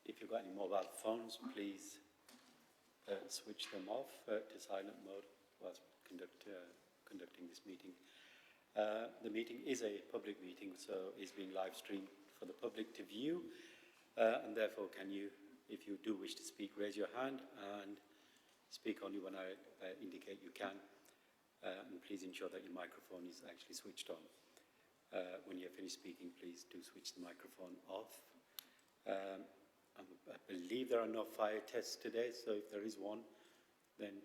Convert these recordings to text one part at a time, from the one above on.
If you've got any mobile phones, please switch them off to silent mode whilst conducting this meeting. The meeting is a public meeting, so it's being live streamed for the public to view, and therefore can you, if you do wish to speak, raise your hand and speak only when I indicate you can, and please ensure that your microphone is actually switched on. When you're finished speaking, please do switch the microphone off. I believe there are no fire tests today, so if there is one, then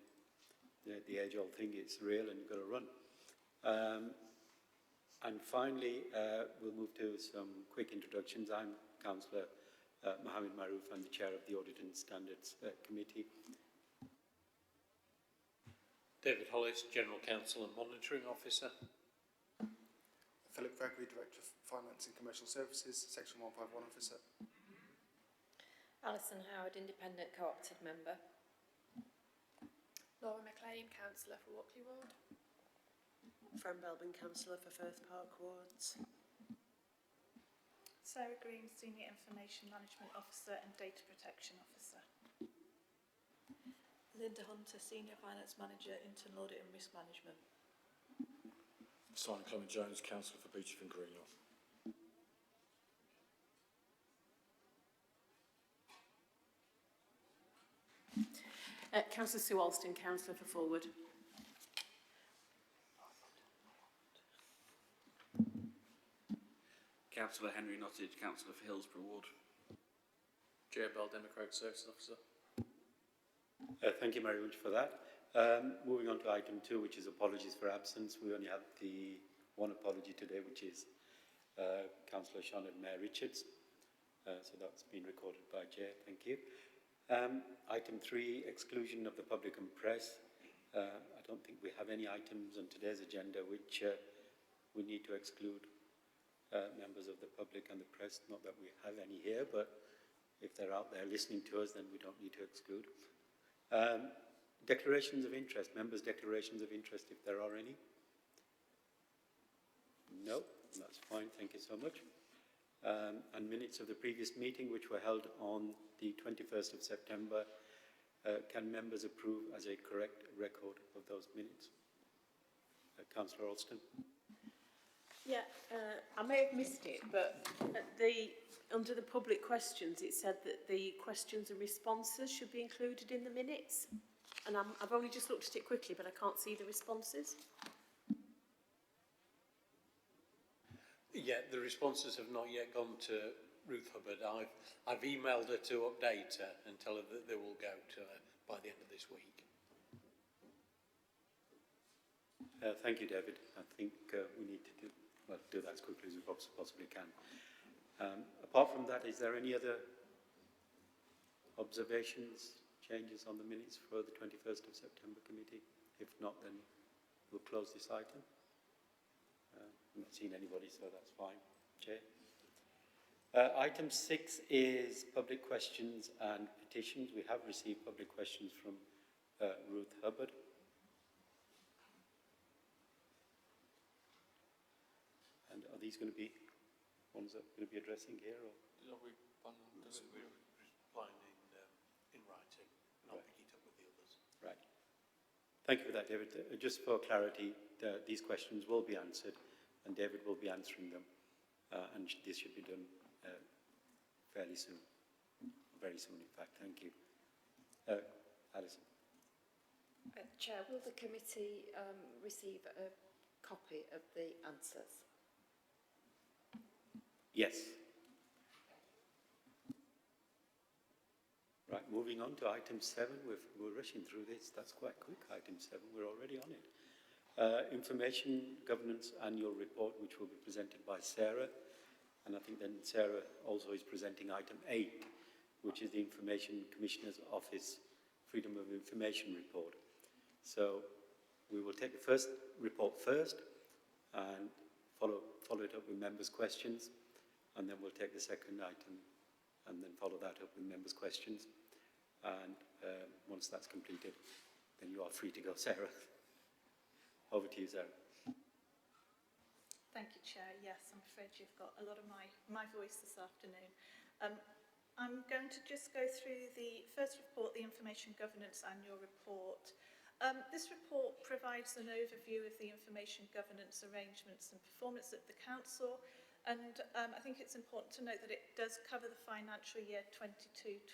the age-old thing is real and you've got to run. And finally, we'll move to some quick introductions. I'm Councillor Mohammed Mahroof. I'm the Chair of the Audit and Standards Committee. David Hollis, General Counsel and Monitoring Officer. Philip Gregory, Director of Finance and Commercial Services, Section 151 Officer. Alston Howard, Independent Co-opted Member. Laura McLean, Councillor for Walkley Ward. Fran Belbin, Councillor for Firth Park Wards. Sarah Green, Senior Information Management Officer and Data Protection Officer. Linda Hunter, Senior Finance Manager, Internal Audit and Risk Management. Simon Clement Jones, Councillor for Beecham and Greenhill. Councillor Sue Alston, Councillor for Forward. Councillor Henry Nottage, Councillor for Hillsborough Ward. Chair Bell, Democratic Services Officer. Thank you very much for that. Moving on to item 2, which is apologies for absence. We only have the one apology today, which is Councillor Sioned-Mair Richards. So that's been recorded by Chair. Thank you. Item 3, exclusion of the public and press. I don't think we have any items on today's agenda which we need to exclude members of the public and the press. Not that we have any here, but if they're out there listening to us, then we don't need to exclude. Declarations of interest, members' declarations of interest, if there are any. No, that's fine, thank you so much. And minutes of the previous meeting, which were held on the 21st of September. Can members approve as a correct record of those minutes? Councillor Alston. Yeah, I may have missed it, but under the public questions, it said that the questions and responses should be included in the minutes. And I've only just looked at it quickly, but I can't see the responses. Yeah, the responses have not yet gone to Ruth Hubbard. I've emailed her to update her and tell her that they will go to her by the end of this week. Thank you, David. I think we need to do that as quickly as we possibly can. Apart from that, is there any other observations, changes on the minutes for the 21st of September committee? If not, then we'll close this item. I'm not seeing anybody, so that's fine. Chair. Item 6 is public questions and petitions. We have received public questions from Ruth Hubbard. And are these going to be ones that we're going to be addressing here? Or? We're replying in writing, and I'll pick it up with the others. Right. Thank you for that, David. Just for clarity, these questions will be answered, and David will be answering them, and this should be done fairly soon, very soon, in fact. Thank you. Alison. Chair, will the committee receive a copy of the answers? Yes. Right, moving on to item 7. We're rushing through this. That's quite quick, item 7. We're already on it. Information Governance Annual Report, which will be presented by Sarah. And I think then Sarah also is presenting item 8, which is the Information Commissioner's Office Freedom of Information Report. So we will take the first report first and follow it up with members' questions. And then we'll take the second item and then follow that up with members' questions. And once that's completed, then you are free to go, Sarah. Over to you, Sarah. Thank you, Chair. Yes, I'm afraid you've got a lot of my voice this afternoon. I'm going to just go through the first report, the Information Governance Annual Report. This report provides an overview of the information governance arrangements and performance at the Council, and I think it's important to note that it does cover the financial year 22-23.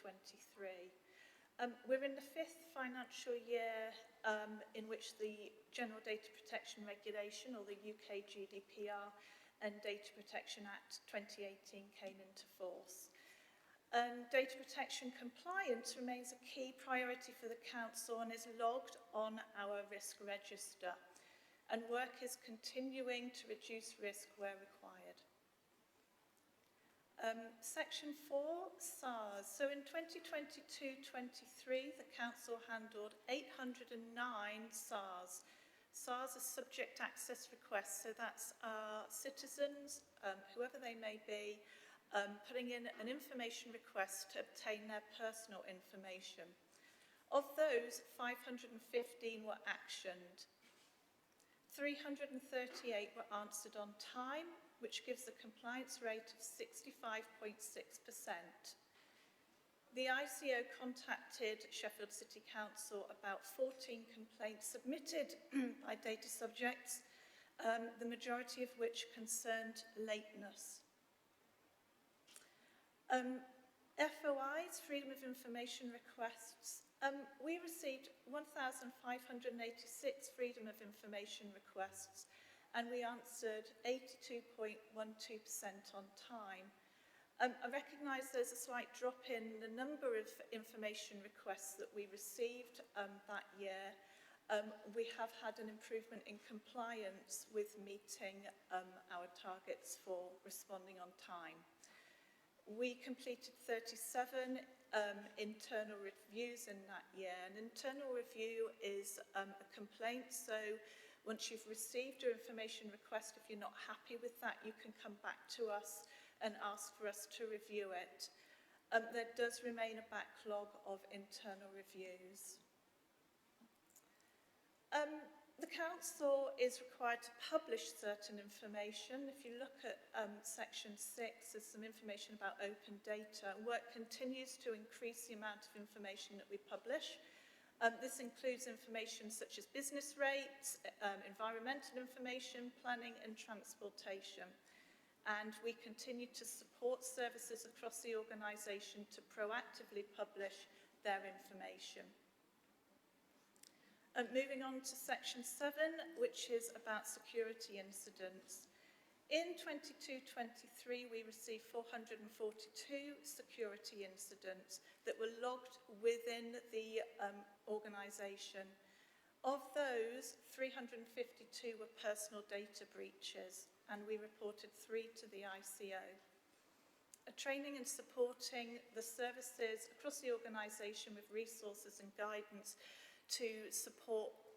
We're in the 5th financial year in which the General Data Protection Regulation, or the UK GDPR, and Data Protection Act 2018 came into force. Data protection compliance remains a key priority for the Council and is logged on our risk register, and work is continuing to reduce risk where required. Section 4, SARS. So in 2022-23, the Council handled 809 SARS. SARS are subject access requests, so that's our citizens, whoever they may be, putting in an information request to obtain their personal information. Of those, 515 were actioned. 338 were answered on time, which gives a compliance rate of 65.6%. The ICO contacted Sheffield City Council about 14 complaints submitted by data subjects, the majority of which concerned lateness. FOIs, Freedom of Information requests. We received 1,586 Freedom of Information requests, and we answered 82.12% on time. I recognise there's a slight drop in the number of information requests that we received that year. We have had an improvement in compliance with meeting our targets for responding on time. We completed 37 internal reviews in that year. An internal review is a complaint, so once you've received your information request, if you're not happy with that, you can come back to us and ask for us to review it. There does remain a backlog of internal reviews. The Council is required to publish certain information. If you look at section 6, there's some information about open data. Work continues to increase the amount of information that we publish. This includes information such as business rates, environmental information, planning and transportation. And we continue to support services across the organisation to proactively publish their information. Moving on to section 7, which is about security incidents. In 22-23, we received 442 security incidents that were logged within the organisation. Of those, 352 were personal data breaches, and we reported 3 to the ICO. Training and supporting the services across the organisation with resources and guidance to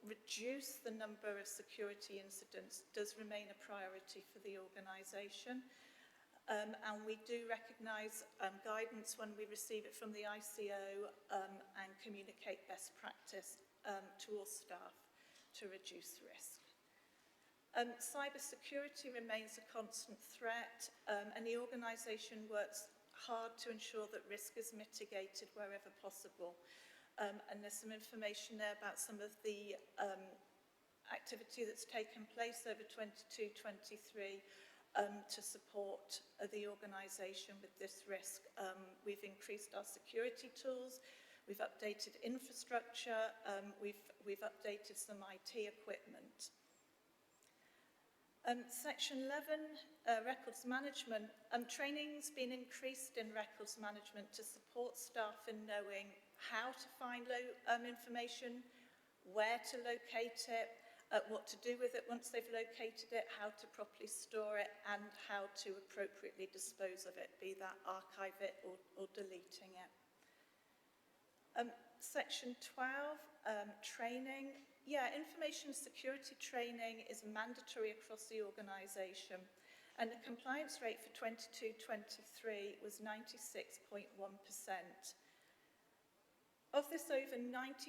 reduce the number of security incidents does remain a priority for the organisation. And we do recognise guidance when we receive it from the ICO and communicate best practice to all staff to reduce risk. Cyber security remains a constant threat, and the organisation works hard to ensure that risk is mitigated wherever possible. And there's some information there about some of the activity that's taken place over 22-23 to support the organisation with this risk. We've increased our security tools, we've updated infrastructure, we've updated some IT equipment. Section 11, records management. Training's been increased in records management to support staff in knowing how to find information, where to locate it, what to do with it once they've located it, how to properly store it, and how to appropriately dispose of it, be that archive it or deleting it. Section 12, training. Yeah, information security training is mandatory across the organisation, and the compliance rate for 22-23 was 96.1%. Of this, over 95%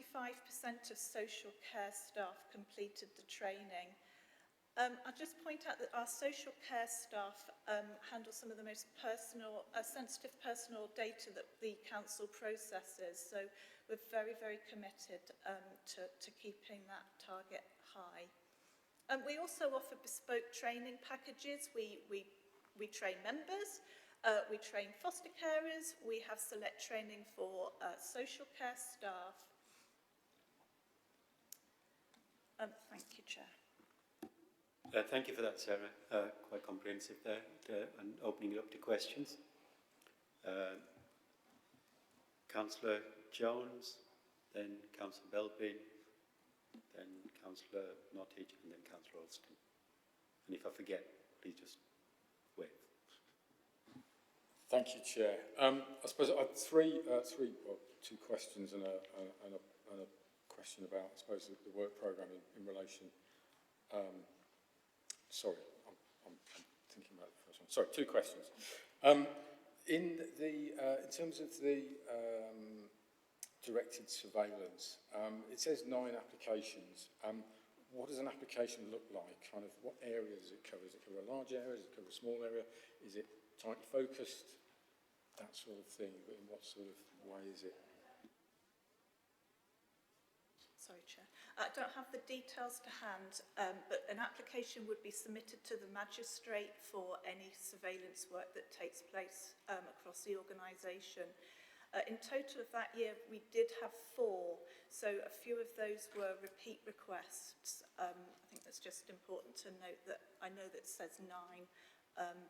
of social care staff completed the training. I'll just point out that our social care staff handle some of the most personal, sensitive personal data that the council processes. So we're very, very committed to keeping that target high. We also offer bespoke training packages. We train members, we train foster carers, we have select training for social care staff. Thank you, Chair. Thank you for that, Sarah. Quite comprehensive there, and opening it up to questions. Councillor Jones, then Councillor Belbin, then Councillor Nottage, and then Councillor Alston. And if I forget, please just wait. Thank you, Chair. I suppose I had two questions and a question about, I suppose, the work programme in relation. Sorry, I'm thinking about the first one. Sorry, two questions. In terms of the directed surveillance, it says 9 applications. What does an application look like? Kind of what area does it cover? Does it cover a large area? Does it cover a small area? Is it tightly focused? That sort of thing. But in what sort of way is it? Sorry, Chair. I don't have the details to hand, but an application would be submitted to the magistrate for any surveillance work that takes place across the organisation. In total of that year, we did have 4, so a few of those were repeat requests. I think that's just important to note that I know that it says 9,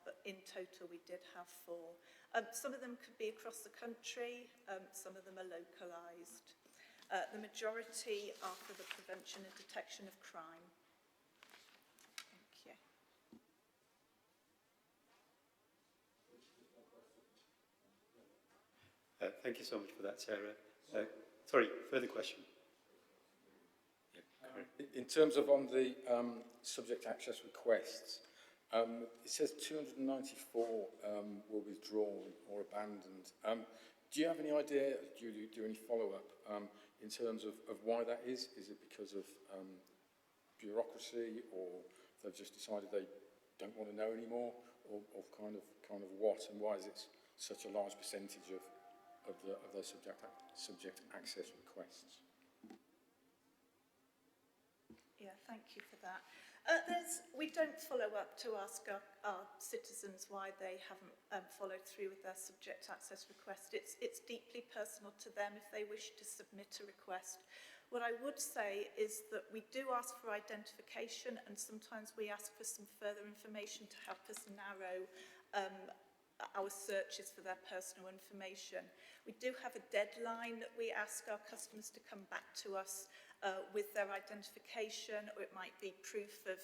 but in total we did have 4. Some of them could be across the country, some of them are localised. The majority are for the prevention and detection of crime. Thank you. Thank you so much for that, Sarah. Sorry, further question? Yeah, in terms of on the subject access requests, it says 294 were withdrawn or abandoned. Do you have any idea, do you do any follow-up in terms of why that is? Is it because of bureaucracy, or they've just decided they don't want to know anymore, or kind of what, and why is it such a large percentage of their subject access requests? Yeah, thank you for that. We don't follow up to ask our citizens why they haven't followed through with their subject access request. It's deeply personal to them if they wish to submit a request. What I would say is that we do ask for identification, and sometimes we ask for some further information to help us narrow our searches for their personal information. We do have a deadline that we ask our customers to come back to us with their identification, or it might be proof of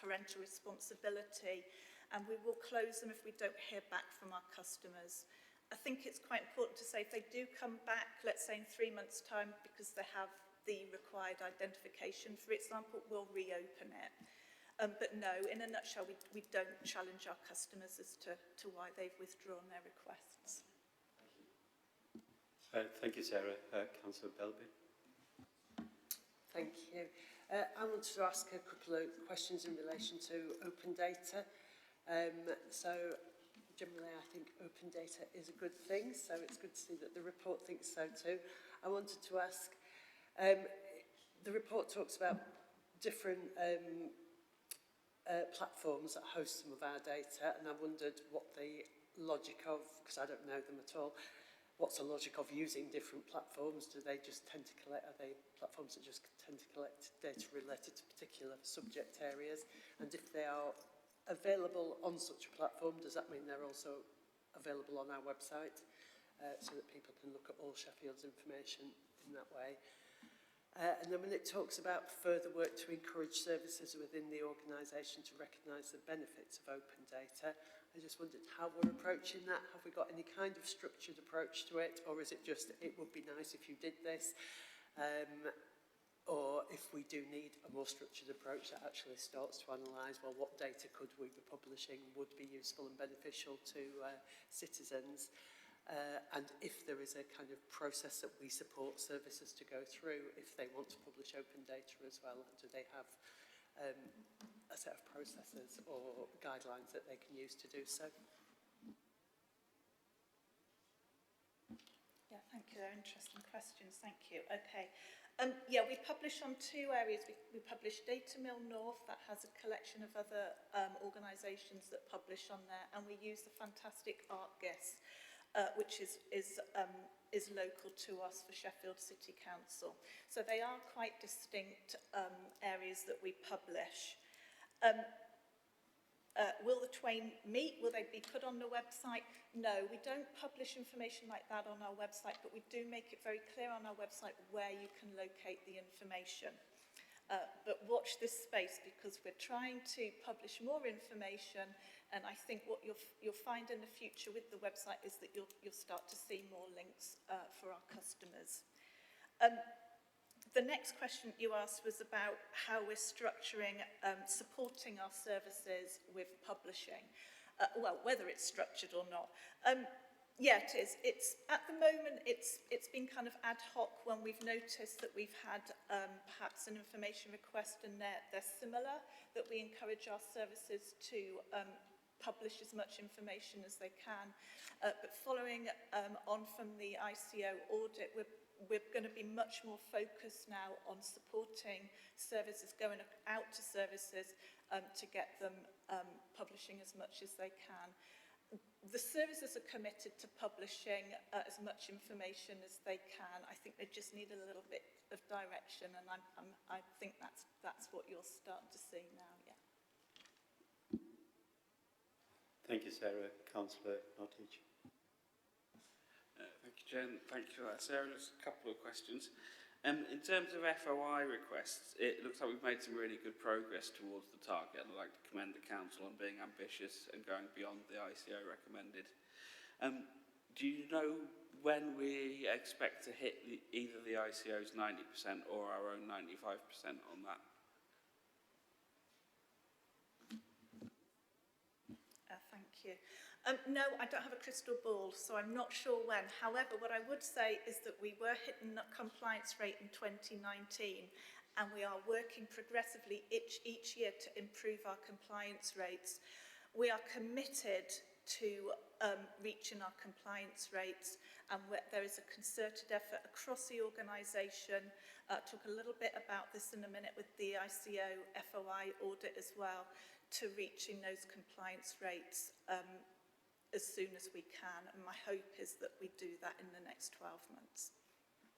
parental responsibility, and we will close them if we don't hear back from our customers. I think it's quite important to say if they do come back, let's say in 3 months' time, because they have the required identification, for example, we'll reopen it. But no, in a nutshell, we don't challenge our customers as to why they've withdrawn their requests. Thank you, Sarah. Councillor Belbin. Thank you. I wanted to ask a couple of questions in relation to open data. So generally I think open data is a good thing, so it's good to see that the report thinks so too. I wanted to ask, the report talks about different platforms that host some of our data, and I wondered what the logic of, because I don't know them at all, what's the logic of using different platforms? Do they just tend to collect, are they platforms that just tend to collect data related to particular subject areas? And if they are available on such a platform, does that mean they're also available on our website so that people can look at all Sheffield's information in that way? And then when it talks about further work to encourage services within the organisation to recognise the benefits of open data, I just wondered how we're approaching that. Have we got any kind of structured approach to it, or is it just, it would be nice if you did this? Or if we do need a more structured approach that actually starts to analyse, well, what data could we be publishing would be useful and beneficial to citizens? And if there is a kind of process that we support services to go through if they want to publish open data as well, do they have a set of processes or guidelines that they can use to do so. Yeah, thank you. They're interesting questions. Thank you. Okay. Yeah, we publish on two areas. We publish Data Mill North, that has a collection of other organisations that publish on there, and we use the fantastic ArtGuess, which is local to us for Sheffield City Council. So they are quite distinct areas that we publish. Will the twain meet? Will they be put on the website? No, we don't publish information like that on our website, but we do make it very clear on our website where you can locate the information. But watch this space, because we're trying to publish more information, and I think what you'll find in the future with the website is that you'll start to see more links for our customers. The next question you asked was about how we're structuring supporting our services with publishing. Well, whether it's structured or not. Yeah, it is. It's at the moment it's been kind of ad hoc when we've noticed that we've had perhaps an information request and they're similar, that we encourage our services to publish as much information as they can. But following on from the ICO audit, we're going to be much more focused now on supporting services, going out to services to get them publishing as much as they can. The services are committed to publishing as much information as they can. I think they just need a little bit of direction, and I think that's what you'll start to see now, yeah. Thank you, Sarah. Councillor Nottage. Thank you, Jen. Thank you for that, Sarah. Just a couple of questions. In terms of FOI requests, it looks like we've made some really good progress towards the target, and I'd like to commend the Council on being ambitious and going beyond the ICO recommended. Do you know when we expect to hit either the ICO's 90% or our own 95% on that? Thank you. No, I don't have a crystal ball, so I'm not sure when. However, what I would say is that we were hitting that compliance rate in 2019, and we are working progressively each year to improve our compliance rates. We are committed to reaching our compliance rates, and there is a concerted effort across the organisation. Talk a little bit about this in a minute with the ICO FOI audit as well, to reaching those compliance rates as soon as we can, and my hope is that we do that in the next 12 months.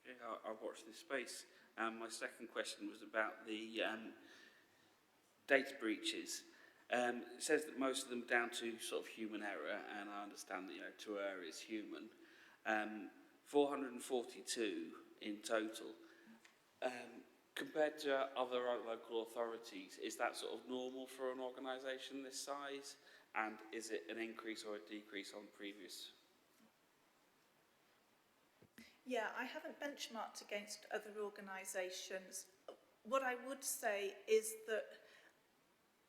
Okay, I'll watch this space. My second question was about the data breaches. It says that most of them are down to sort of human error, and I understand that, to err is human. 442 in total. Compared to other local authorities, is that sort of normal for an organisation this size? And is it an increase or a decrease on previous? Yeah, I haven't benchmarked against other organisations. What I would say is that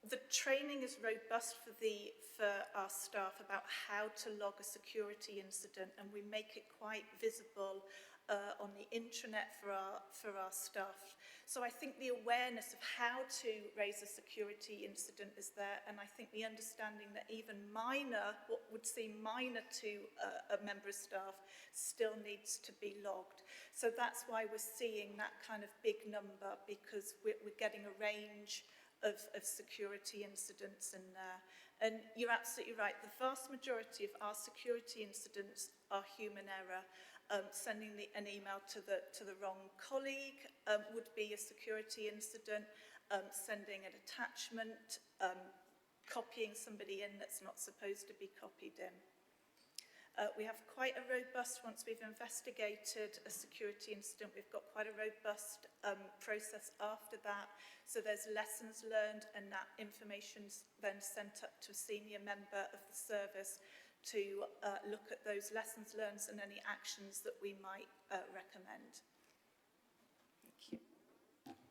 the training is robust for our staff about how to log a security incident, and we make it quite visible on the intranet for our staff. So I think the awareness of how to raise a security incident is there, and I think the understanding that even what would seem minor to a member of staff still needs to be logged. So that's why we're seeing that kind of big number, because we're getting a range of security incidents in there. And you're absolutely right, the vast majority of our security incidents are human error. Sending an email to the wrong colleague would be a security incident. Sending an attachment, copying somebody in that's not supposed to be copied in. We have quite a robust, once we've investigated a security incident, we've got quite a robust process after that. So there's lessons learned, and that information's then sent up to a senior member of the service to look at those lessons learned and any actions that we might recommend. Thank you.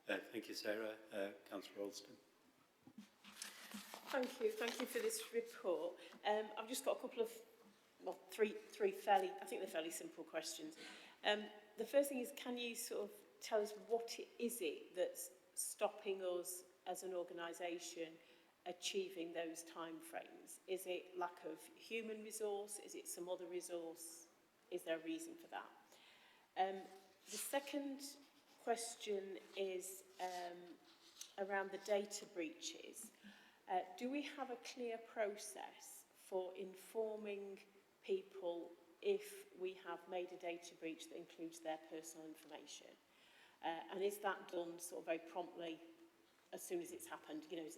Thank you, Sarah. Councillor Alston. Thank you for this report. I've just got a couple of, three fairly, I think they're fairly simple questions. The first thing is, can you sort of tell us what is it that's stopping us as an organisation, achieving those timeframes? Is it lack of human resource? Is it some other resource? Is there a reason for that? The second question is around the data breaches. Do we have a clear process for informing people if we have made a data breach that includes their personal information? And is that done sort of very promptly as soon as it's happened? You know,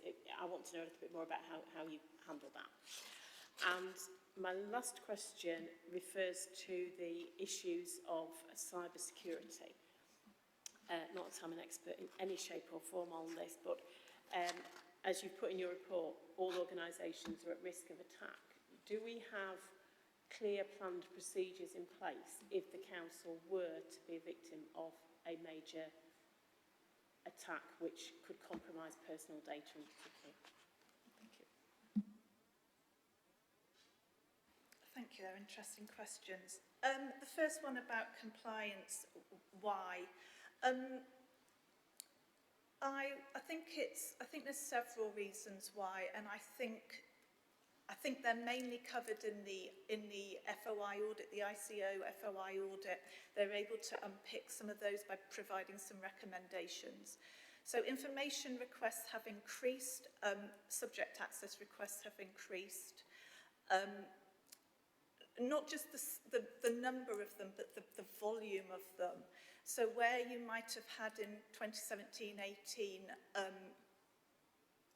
I want to know a little bit more about how you handle that. And my last question refers to the issues of cyber security. Not that I'm an expert in any shape or form on this, but as you put in your report, all organisations are at risk of attack. Do we have clear planned procedures in place if the council were to be a victim of a major attack which could compromise personal data in particular? Thank you. Thank you, they're interesting questions. The first one about compliance, why? I think there's several reasons why, and I think they're mainly covered in the FOI audit, the ICO FOI audit. They're able to unpick some of those by providing some recommendations. So information requests have increased, subject access requests have increased. Not just the number of them, but the volume of them. So where you might have had in 2017-18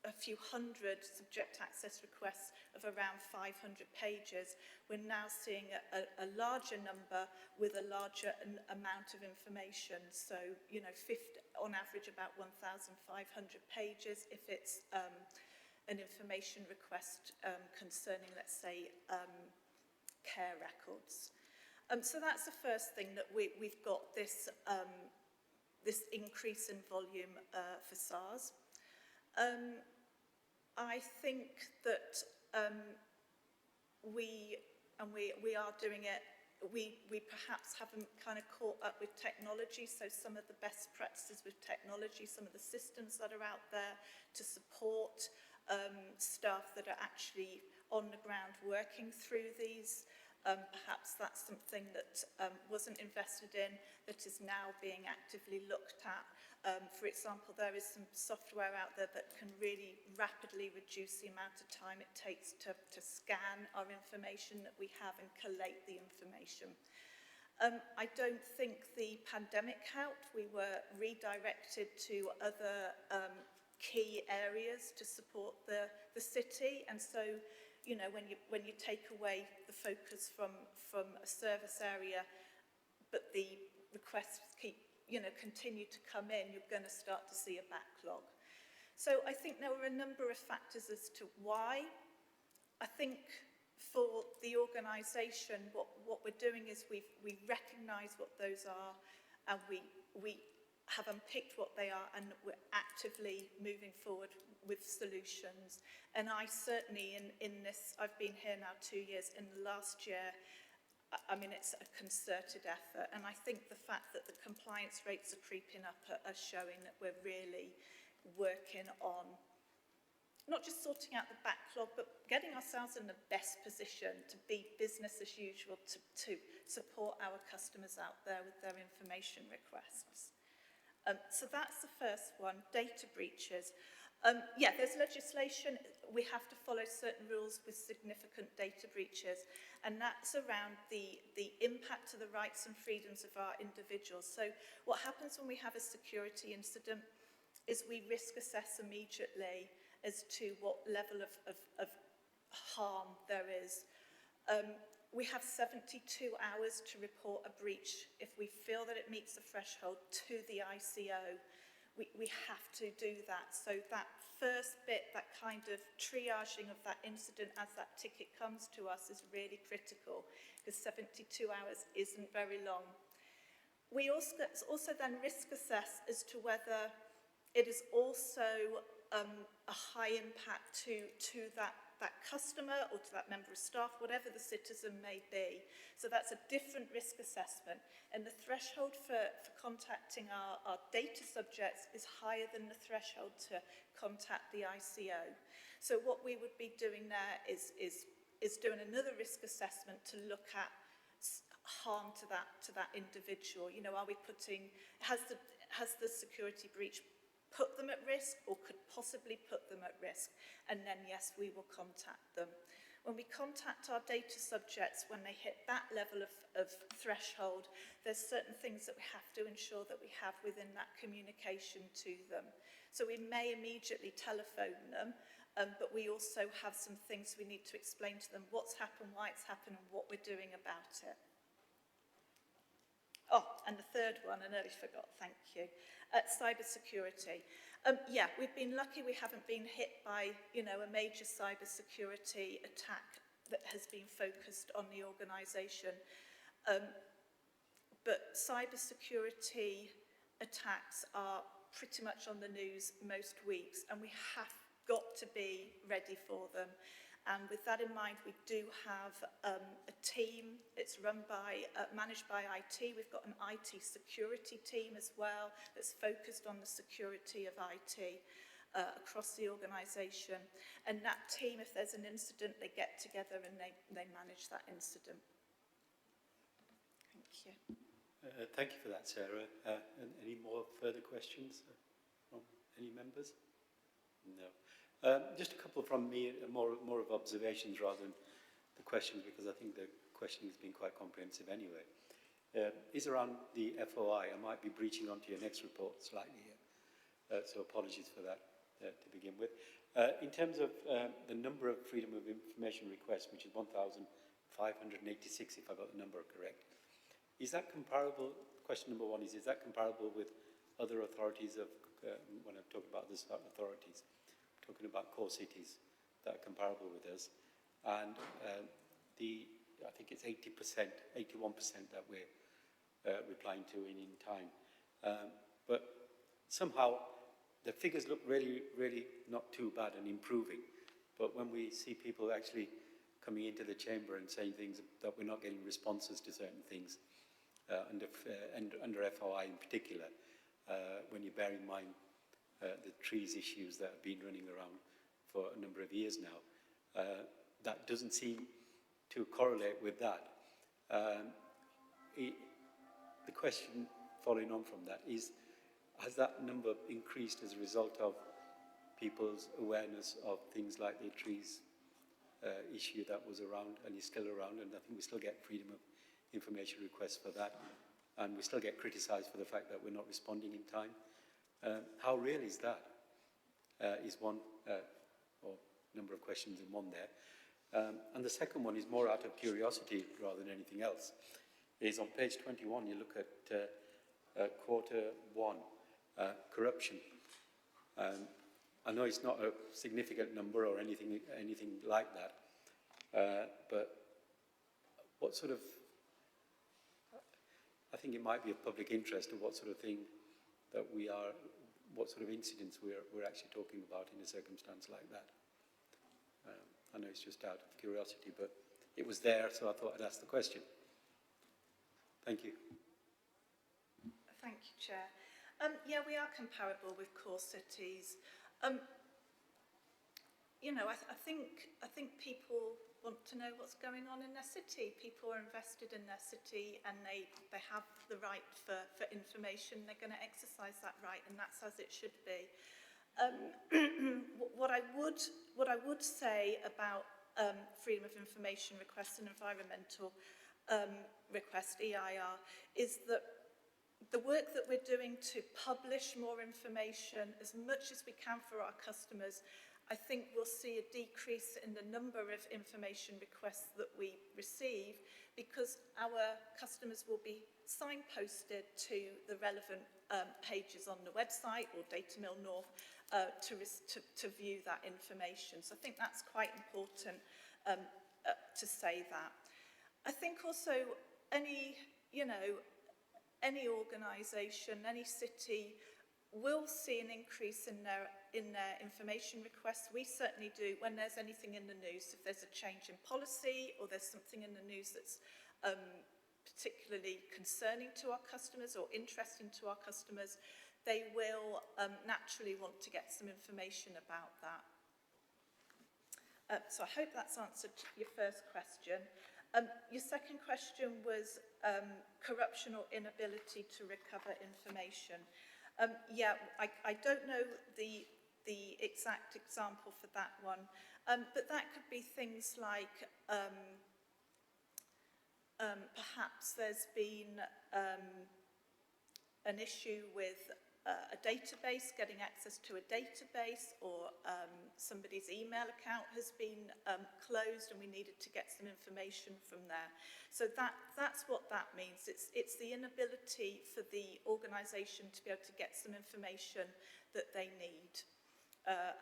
a few hundred subject access requests of around 500 pages, we're now seeing a larger number with a larger amount of information. So, you know, on average about 1,500 pages if it's an information request concerning, let's say, care records. So that's the first thing, that we've got this increase in volume for SARS. I think that we are doing it. We perhaps haven't kind of caught up with technology, so some of the best practices with technology, some of the systems that are out there to support staff that are actually on the ground working through these. Perhaps that's something that wasn't invested in, that is now being actively looked at. For example, there is some software out there that can really rapidly reduce the amount of time it takes to scan our information that we have and collate the information. I don't think the pandemic helped. We were redirected to other key areas to support the city, and so, you know, when you take away the focus from a service area, but the requests continue to come in, you're going to start to see a backlog. So I think there were a number of factors as to why. I think for the organisation, what we're doing is we recognise what those are, and we have unpicked what they are, and we're actively moving forward with solutions. And I certainly, in this, I've been here now 2 years, in the last year, I mean, it's a concerted effort, and I think the fact that the compliance rates are creeping up are showing that we're really working on not just sorting out the backlog, but getting ourselves in the best position to be business as usual, to support our customers out there with their information requests. So that's the first one, data breaches. Yeah, there's legislation. We have to follow certain rules with significant data breaches, and that's around the impact to the rights and freedoms of our individuals. So what happens when we have a security incident is we risk assess immediately as to what level of harm there is. We have 72 hours to report a breach. If we feel that it meets the threshold to the ICO, we have to do that. So that first bit, that kind of triaging of that incident as that ticket comes to us is really critical, because 72 hours isn't very long. We also then risk assess as to whether it is also a high impact to that that customer or to that member of staff, whatever the citizen may be. So that's a different risk assessment. And the threshold for contacting our data subjects is higher than the threshold to contact the ICO. So what we would be doing there is doing another risk assessment to look at harm to that individual. You know, are we putting, has the security breach put them at risk or could possibly put them at risk? And then yes, we will contact them. When we contact our data subjects, when they hit that level of threshold, there's certain things that we have to ensure that we have within that communication to them. So we may immediately telephone them, but we also have some things we need to explain to them what's happened, why it's happened, and what we're doing about it. Oh, and the third one, I nearly forgot, thank you. Cyber security. Yeah, we've been lucky we haven't been hit by, you know, a major cyber security attack that has been focused on the organisation. But cyber security attacks are pretty much on the news most weeks, and we have got to be ready for them. And with that in mind, we do have a team. It's run by, managed by IT. We've got an IT security team as well that's focused on the security of IT across the organisation. And that team, if there's an incident, they get together and they manage that incident. Thank you. Thank you for that, Sarah. Any more further questions from any members? No. Just a couple from me, more of observations rather than the questions, because I think the questioning has been quite comprehensive anyway. Is around the FOI. I might be breaching onto your next report slightly here, so apologies for that to begin with. In terms of the number of freedom of information requests, which is 1,586, if I got the number correct, is that comparable? Question number one is that comparable with other authorities of, when I'm talking about this authorities? Talking about core cities that are comparable with us, and I think it's 80%, 81% that we're replying to in time. But somehow the figures look really, really not too bad and improving. But when we see people actually coming into the chamber and saying things that we're not getting responses to certain things under FOI in particular, when you bear in mind the trees issues that have been running around for a number of years now, that doesn't seem to correlate with that. The question following on from that is, has that number increased as a result of people's awareness of things like the trees issue that was around and is still around, and I think we still get freedom of information requests for that, and we still get criticised for the fact that we're not responding in time. How real is that? Is one, or number of questions in one there. And the second one is more out of curiosity rather than anything else. Is on page 21, you look at quarter one, corruption. I know it's not a significant number or anything like that, but what sort of, I think it might be of public interest of what sort of thing that what sort of incidents we're actually talking about in a circumstance like that. I know it's just out of curiosity, but it was there, so I thought I'd ask the question. Thank you. Thank you, Chair. Yeah, we are comparable with core cities. You know, I think people want to know what's going on in their city. People are invested in their city, and they have the right for information. They're going to exercise that right, and that's as it should be. What I would say about freedom of information requests and environmental request EIR is that the work that we're doing to publish more information as much as we can for our customers, I think we'll see a decrease in the number of information requests that we receive, because our customers will be signposted to the relevant pages on the website or Data Mill North to view that information. So I think that's quite important to say that. I think also any organisation, any city will see an increase in their in their information requests. We certainly do when there's anything in the news, if there's a change in policy or there's something in the news that's particularly concerning to our customers or interesting to our customers, they will naturally want to get some information about that. So I hope that's answered your first question. Your second question was corruption or inability to recover information. Yeah, I don't know the exact example for that one, but that could be things like perhaps there's been an issue with a database, getting access to a database, or somebody's email account has been closed and we needed to get some information from there. So that's what that means. It's the inability for the organisation to be able to get some information that they need.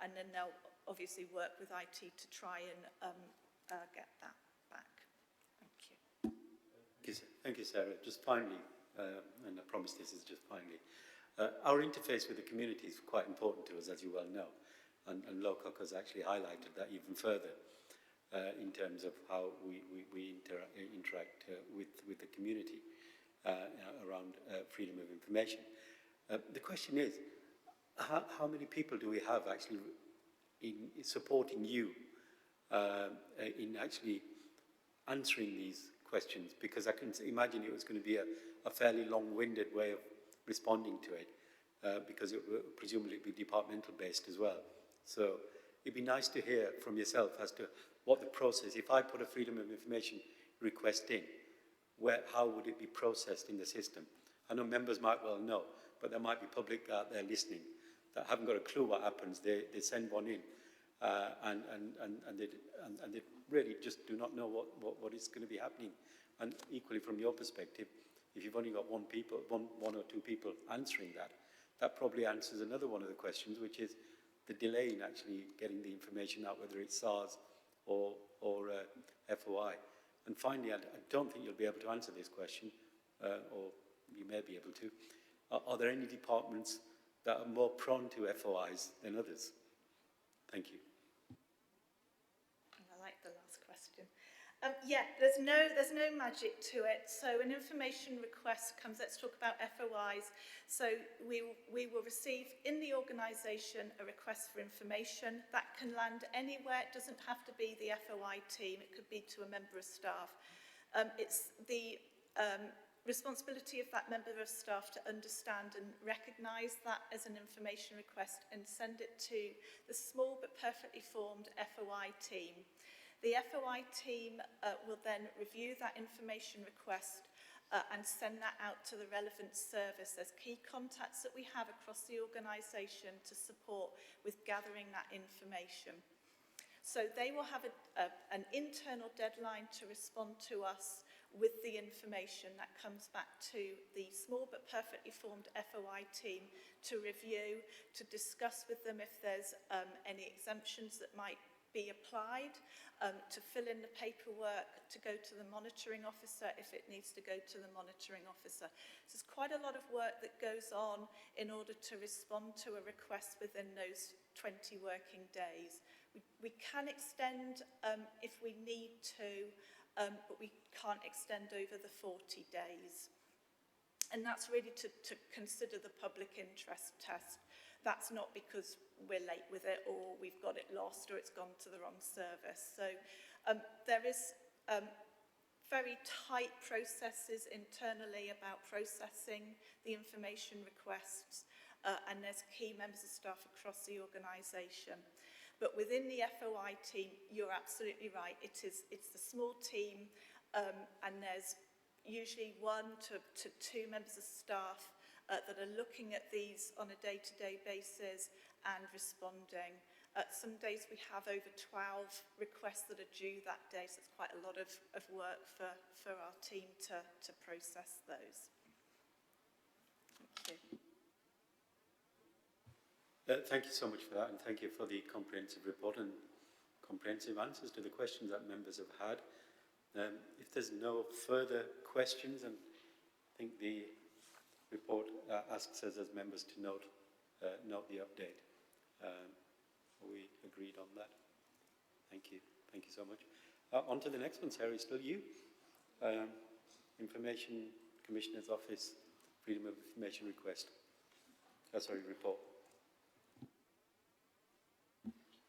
And then they'll obviously work with IT to try and get that back. Thank you. Thank you, Sarah. Just finally, and I promise this is just finally, our interface with the community is quite important to us, as you well know, and Lowcock has actually highlighted that even further in terms of how we interact with the community around freedom of information. The question is, how many people do we have actually in supporting you in actually answering these questions? Because I can imagine it was going to be a fairly long-winded way of responding to it, because it will presumably be departmental based as well. So it'd be nice to hear from yourself as to what the process, if I put a freedom of information request in, how would it be processed in the system? I know members might well know, but there might be public out there listening that haven't got a clue what happens. They send one in and they really just do not know what is going to be happening. And equally from your perspective, if you've only got one or two people answering that probably answers another one of the questions, which is the delay in actually getting the information out, whether it's SARS or FOI. And finally, I don't think you'll be able to answer this question, or you may be able to. Are there any departments that are more prone to FOIs than others? Thank you. I like the last question. Yeah, there's no magic to it. So an information request comes, let's talk about FOIs. So we will receive in the organisation a request for information that can land anywhere. It doesn't have to be the FOI team, it could be to a member of staff. It's the responsibility of that member of staff to understand and recognise that as an information request and send it to the small but perfectly formed FOI team. The FOI team will then review that information request and send that out to the relevant service. There's key contacts that we have across the organisation to support with gathering that information. So they will have an internal deadline to respond to us with the information that comes back to the small but perfectly formed FOI team to review, to discuss with them if there's any exemptions that might be applied, to fill in the paperwork, to go to the monitoring officer if it needs to go to the monitoring officer. So there's quite a lot of work that goes on in order to respond to a request within those 20 working days. We can extend if we need to, but we can't extend over the 40 days. And that's really to consider the public interest test. That's not because we're late with it or we've got it lost or it's gone to the wrong service. So there is very tight processes internally about processing the information requests, and there's key members of staff across the organisation. But within the FOI team, you're absolutely right. It's the small team, and there's usually 1 to 2 members of staff that are looking at these on a day-to-day basis and responding. Some days we have over 12 requests that are due that day, so it's quite a lot of work for our team to process those. Thank you. Thank you so much for that, and thank you for the comprehensive report and comprehensive answers to the questions that members have had. If there's no further questions, and I think the report asks us as members to note the update. Are we agreed on that? Thank you. Thank you so much. On to the next one, Sarah, still you. Information Commissioner's Office, Freedom of Information Request. Report.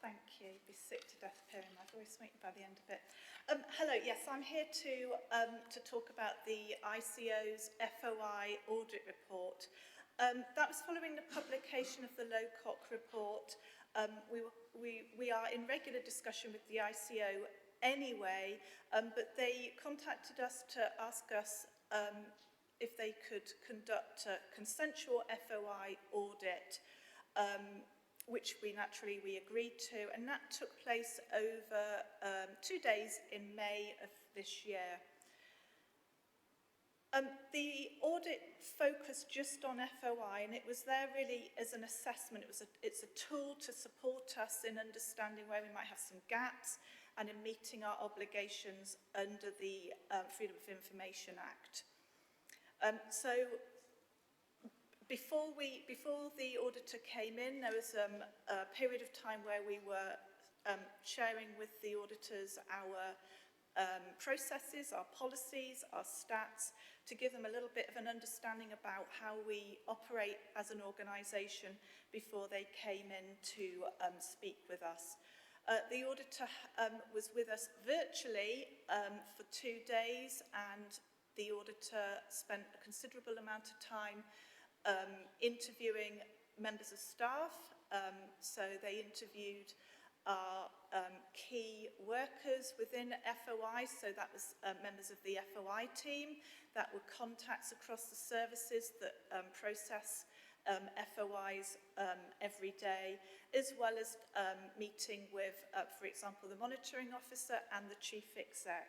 Thank you. Be sick to death of hearing my voice, won't you, by the end of it? Hello, yes, I'm here to talk about the ICO's FOI audit report. That was following the publication of the Lowcock report. We are in regular discussion with the ICO anyway, but they contacted us to ask us if they could conduct a consensual FOI audit, which we agreed to, and that took place over 2 days in May of this year. The audit focused just on FOI, and it was there really as an assessment. It's a tool to support us in understanding where we might have some gaps and in meeting our obligations under the Freedom of Information Act. So before the auditor came in, there was a period of time where we were sharing with the auditors our processes, our policies, our stats, to give them a little bit of an understanding about how we operate as an organisation before they came in to speak with us. The auditor was with us virtually for 2 days, and the auditor spent a considerable amount of time interviewing members of staff. So they interviewed our key workers within FOI, so that was members of the FOI team, that were contacts across the services that process FOIs every day, as well as meeting with, for example, the monitoring officer and the chief exec,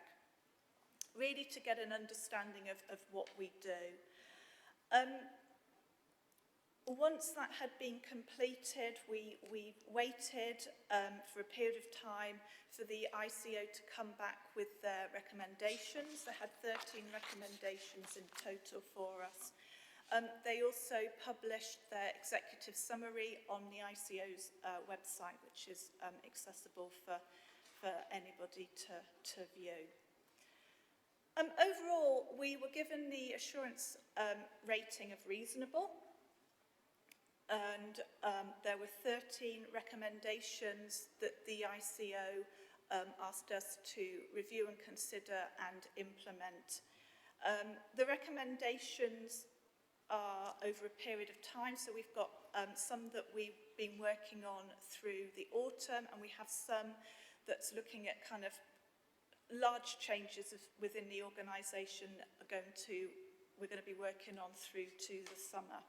really to get an understanding of what we do. Once that had been completed, we waited for a period of time for the ICO to come back with their recommendations. They had 13 recommendations in total for us. They also published their executive summary on the ICO's website, which is accessible for anybody to view. Overall, we were given the assurance rating of reasonable, and there were 13 recommendations that the ICO asked us to review and consider and implement. The recommendations are over a period of time, so we've got some that we've been working on through the autumn, and we have some that's looking at kind of large changes within the organisation we're going to be working on through to the summer.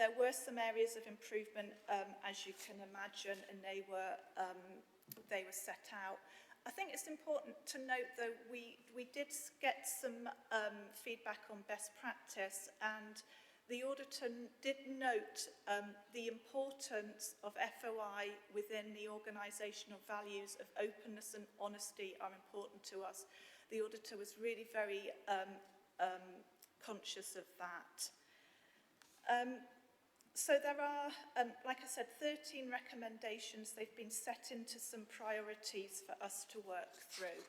There were some areas of improvement, as you can imagine, and they were set out. I think it's important to note, though, we did get some feedback on best practice, and the auditor did note the importance of FOI within the organisational values of openness and honesty are important to us. The auditor was really very conscious of that. So there are, like I said, 13 recommendations. They've been set into some priorities for us to work through,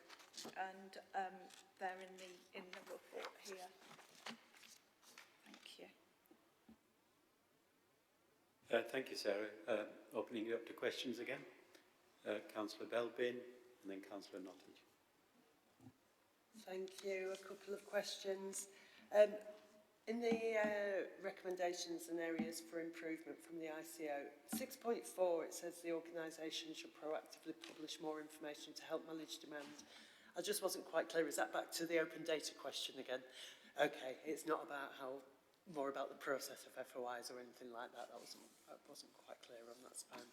and they're in the report here. Thank you. Thank you, Sarah. Opening it up to questions again. Councillor Belbin, and then Councillor Nottage. Thank you. A couple of questions. In the recommendations and areas for improvement from the ICO, 6.4, it says the organisation should proactively publish more information to help manage demand. I just wasn't quite clear. Is that back to the open data question again? Okay, it's not about more about the process of FOIs or anything like that. That wasn't quite clear on that span.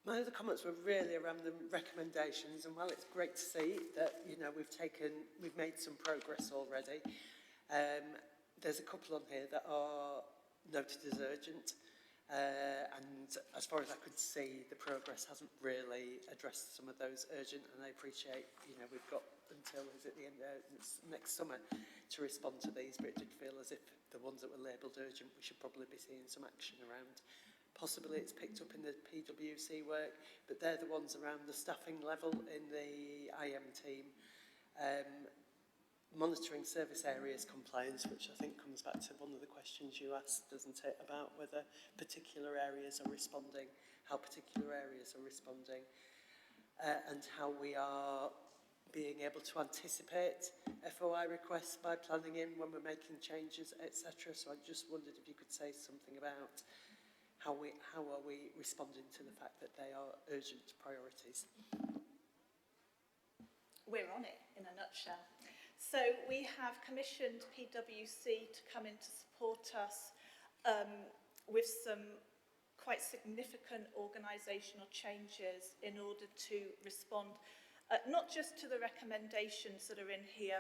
My other comments were really around the recommendations, and while it's great to see that we've made some progress already. There's a couple on here that are noted as urgent, and as far as I could see, the progress hasn't really addressed some of those urgent, and I appreciate, we've got until, is it the end of next summer to respond to these, but it did feel as if the ones that were labelled urgent, we should probably be seeing some action around possibly it's picked up in the PwC work, but they're the ones around the staffing level in the IM team. Monitoring service areas compliance, which I think comes back to one of the questions you asked, doesn't it, about whether particular areas are responding, how particular areas are responding, and how we are being able to anticipate FOI requests by planning in when we're making changes, etc. So I just wondered if you could say something about how are we responding to the fact that they are urgent priorities. We're on it, in a nutshell. So we have commissioned PwC to come in to support us with some quite significant organisational changes in order to respond not just to the recommendations that are in here,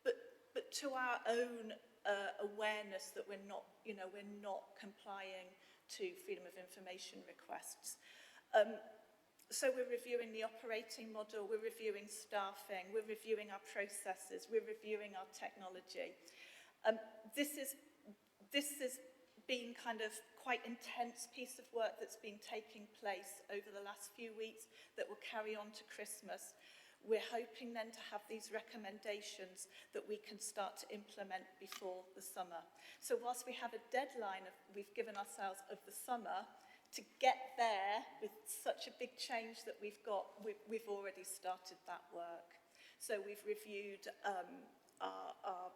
but to our own awareness that we're not complying to freedom of information requests. So we're reviewing the operating model, we're reviewing staffing, we're reviewing our processes, we're reviewing our technology. This has been kind of quite intense piece of work that's been taking place over the last few weeks that will carry on to Christmas. We're hoping then to have these recommendations that we can start to implement before the summer. So whilst we have a deadline we've given ourselves of the summer, to get there with such a big change that we've got, we've already started that work. So we've reviewed our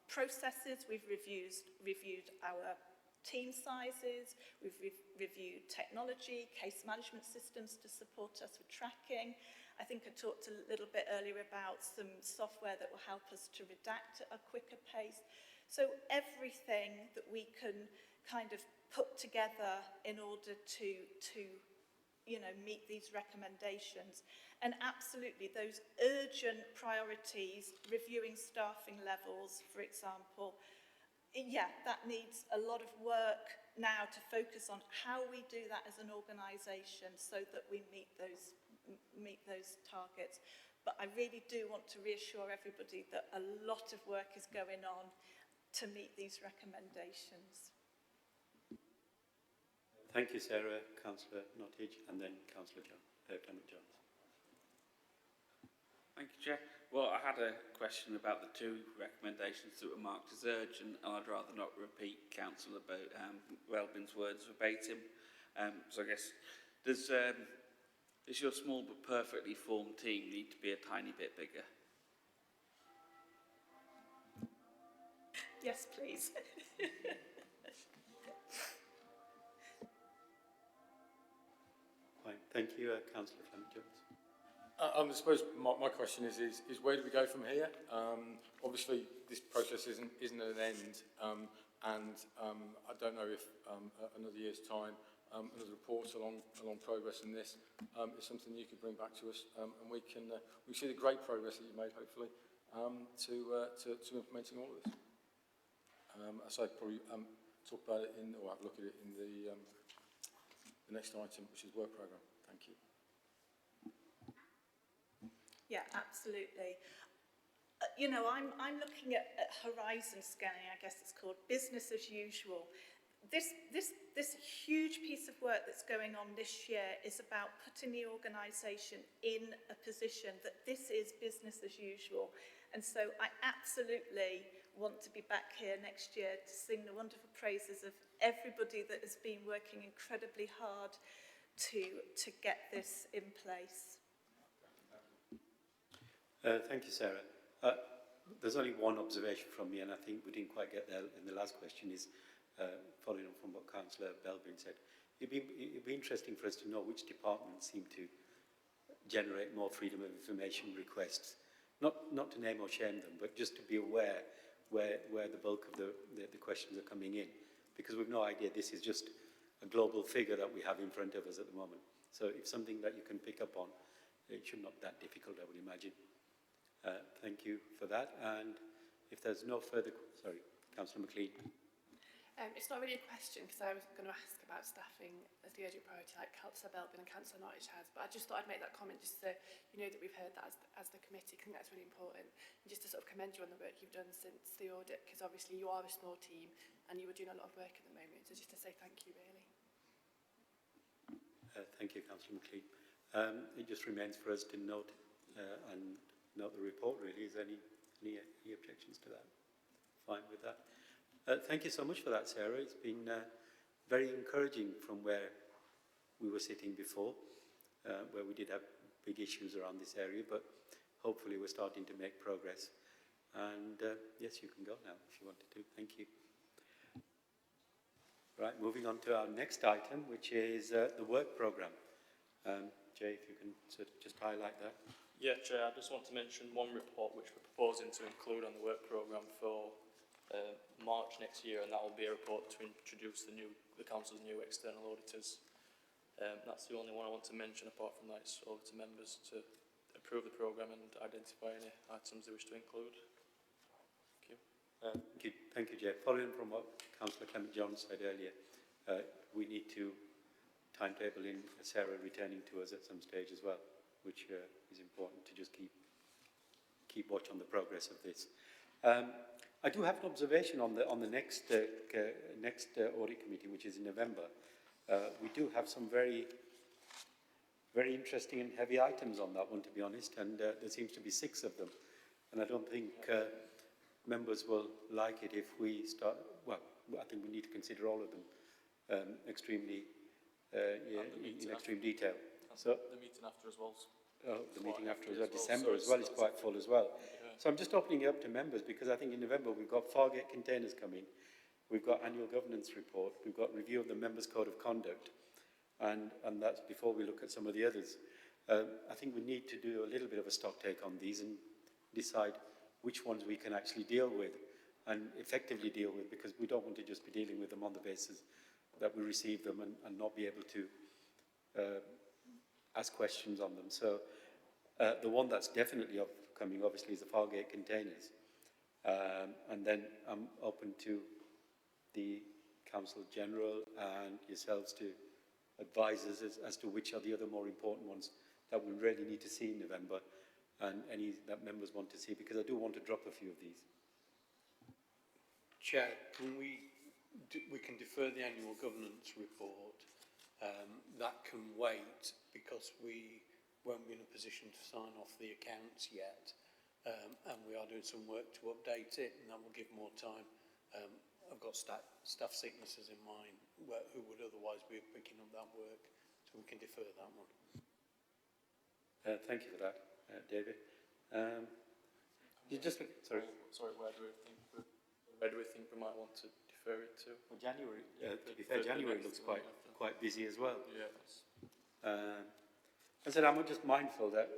processes, we've reviewed our team sizes, we've reviewed technology, case management systems to support us with tracking. I think I talked a little bit earlier about some software that will help us to redact at a quicker pace. So everything that we can kind of put together in order to meet these recommendations. And absolutely, those urgent priorities, reviewing staffing levels, for example, yeah, that needs a lot of work now to focus on how we do that as an organisation so that we meet those targets. But I really do want to reassure everybody that a lot of work is going on to meet these recommendations. Thank you, Sarah. Councillor Nottage, and then Councillor Clement Jones. Thank you, Chair. Well, I had a question about the two recommendations that were marked as urgent, and I'd rather not repeat Councillor Welbin's words verbatim. So I guess, does your small but perfectly formed team need to be a tiny bit bigger? Yes, please. Fine. Thank you, Councillor Clement Jones. I suppose my question is where do we go from here? Obviously, this process isn't an end, and I don't know if another year's time, another report along progress in this is something you could bring back to us, and we see the great progress that you've made, hopefully, to implementing all of this. So I'd probably talk about it or have a look at it in the next item, which is work programme. Thank you. Yeah, absolutely. I'm looking at horizon scanning, I guess it's called, business as usual. This huge piece of work that's going on this year is about putting the organisation in a position that this is business as usual. And so I absolutely want to be back here next year to sing the wonderful praises of everybody that has been working incredibly hard to get this in place. Thank you, Sarah. There's only one observation from me, and I think we didn't quite get there in the last question, is following on from what Councillor Belbin said. It'd be interesting for us to know which departments seem to generate more freedom of information requests. Not to name or shame them, but just to be aware where the bulk of the questions are coming in. Because we've no idea, this is just a global figure that we have in front of us at the moment. So if something that you can pick up on, it should not be that difficult, I would imagine. Thank you for that. And if there's no further... Sorry, Councillor McLean. It's not really a question, because I was going to ask about staffing as the urgent priority, like Councillor Belbin and Councillor Nottage has, but I just thought I'd make that comment just so you know that we've heard that as the committee. I think that's really important. And just to sort of commend you on the work you've done since the audit, because obviously you are a small team and you were doing a lot of work at the moment. So just to say thank you, really. Thank you, Councillor McLean. It just remains for us to note and note the report, really. Is there any objections to that? Fine with that. Thank you so much for that, Sarah. It's been very encouraging from where we were sitting before, where we did have big issues around this area, but hopefully we're starting to make progress. And yes, you can go now if you wanted to. Thank you. Right, moving on to our next item, which is the work programme. Jay, if you can sort of just highlight that. Yeah, Chair, I just want to mention one report which we're proposing to include on the work programme for March next year, and that will be a report to introduce the Council's new external auditors. That's the only one I want to mention. Apart from that, it's over to members to approve the programme and identify any items they wish to include. Thank you, Jay. Following from what Councillor Clement-Jones said earlier, we need to timetable in Sarah returning to us at some stage as well, which is important to just keep watch on the progress of this. I do have an observation on the next audit committee, which is in November. We do have some very interesting and heavy items on that one, to be honest, and there seems to be 6 of them, and I don't think members will like it if we start. Well, I think we need to consider all of them extremely in extreme detail. So the meeting after as well. The meeting after as well, December as well is quite full as well. Yeah. So I'm just opening it up to members because I think in November we've got Fargate containers coming, we've got annual governance report, we've got review of the members' code of conduct, and that's before we look at some of the others. I think we need to do a little bit of a stock take on these and decide which ones we can actually deal with and effectively deal with, because we don't want to just be dealing with them on the basis that we receive them and not be able to ask questions on them. So the one that's definitely upcoming, obviously, is the Fargate containers. And then I'm open to the Council General and yourselves to advise us as to which are the other more important ones that we really need to see in November, and any that members want to see, because I do want to drop a few of these. Chair, we can defer the annual governance report. That can wait because we won't be in a position to sign off the accounts yet, and we are doing some work to update it, and that will give more time. I've got staff sicknesses in mind who would otherwise be picking up that work, so we can defer that one. Thank you for that, David. You just sorry. Where do we think we might want to defer it to? Well, January. To be fair, January looks quite busy as well. Yes. I said I'm just mindful that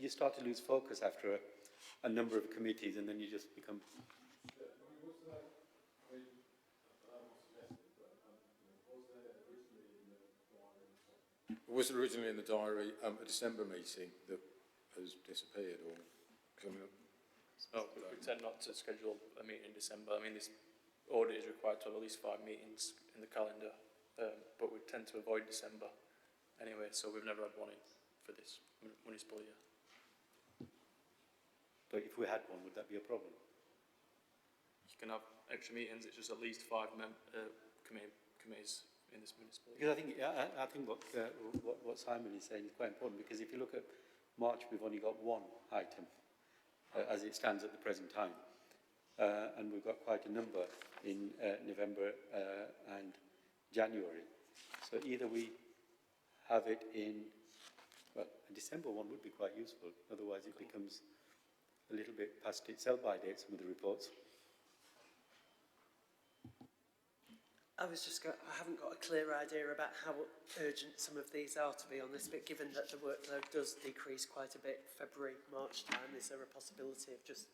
you start to lose focus after a number of committees, and then you just become. Was originally in the diary a December meeting that has disappeared or coming up? No, we tend not to schedule a meeting in December. I mean, this audit is required to have at least 5 meetings in the calendar, but we tend to avoid December anyway, so we've never had one in for this municipal year. But if we had one, would that be a problem? You can have extra meetings, it's just at least 5 committees in this municipal Because year. I think what Simon is saying is quite important, because if you look at March, we've only got one item as it stands at the present time, and we've got quite a number in November and January. So either we have it in, well, a December one would be quite useful, otherwise it becomes a little bit past its sell-by date, some of the reports. I haven't got a clear idea about how urgent some of these are, to be honest, but given that the workload does decrease quite a bit February, March time, is there a possibility of just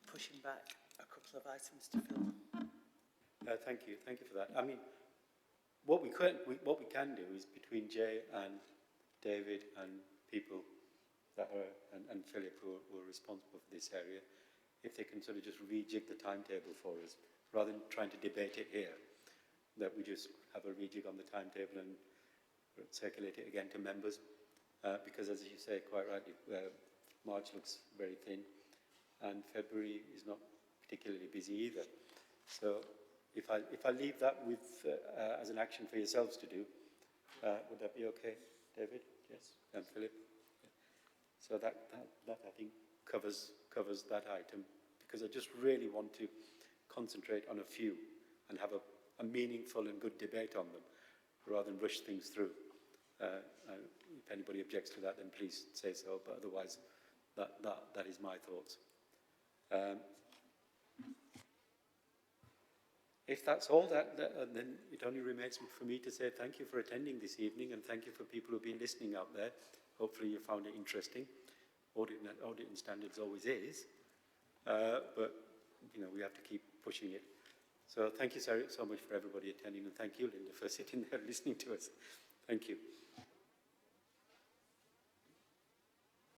pushing back a couple of items to fill? Thank you for that. I mean, what we can do is between Jay and David and people that are, and Philip who are responsible for this area, if they can sort of just rejig the timetable for us, rather than trying to debate it here, that we just have a rejig on the timetable and circulate it again to members, because as you say quite rightly, March looks very thin and February is not particularly busy either. So if I leave that with as an action for yourselves to do, Would that be okay, David? Yes. And Philip? Yeah. So that I think covers that item, because I just really want to concentrate on a few and have a meaningful and good debate on them, rather than rush things through. If anybody objects to that, then please say so, but otherwise that is my thoughts. If that's all, then it only remains for me to say thank you for attending this evening, and thank you for people who've been listening out there. Hopefully you found it interesting. Audit and standards always is, but you know, we have to keep pushing it. So thank you so much for everybody attending, and thank you, Linda, for sitting there listening to us. Thank you.